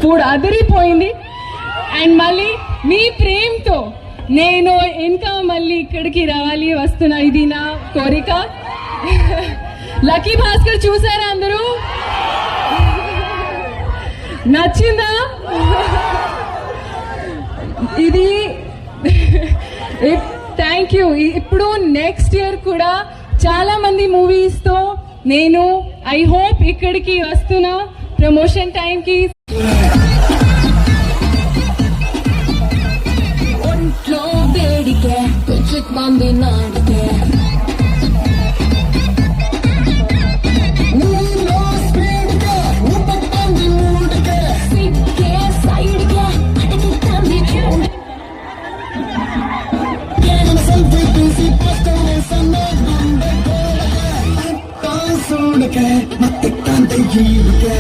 Food అదిరిపోయింది. And మళ్ళీ మీ ప్రేమతో నేను ఇంకా మళ్ళీ ఇక్కడికి రావాలి వస్తున్నా, ఇది నా కోరిక. లక్కీ భాస్కర్ చూసారా అందరూ? నచ్చిందా? ఇది థ్యాంక్ యూ. ఇప్పుడు నెక్స్ట్ ఇయర్ కూడా చాలా మంది మూవీస్ తో నేను ఐ హోప్ ఇక్కడికి వస్తున్నా ప్రమోషన్ టైం కి. ఒంట్లో వేడికే మంది నాడికే ಮತ್ತೆ ಕಾಂತೆ ಜೀವಿಕೆ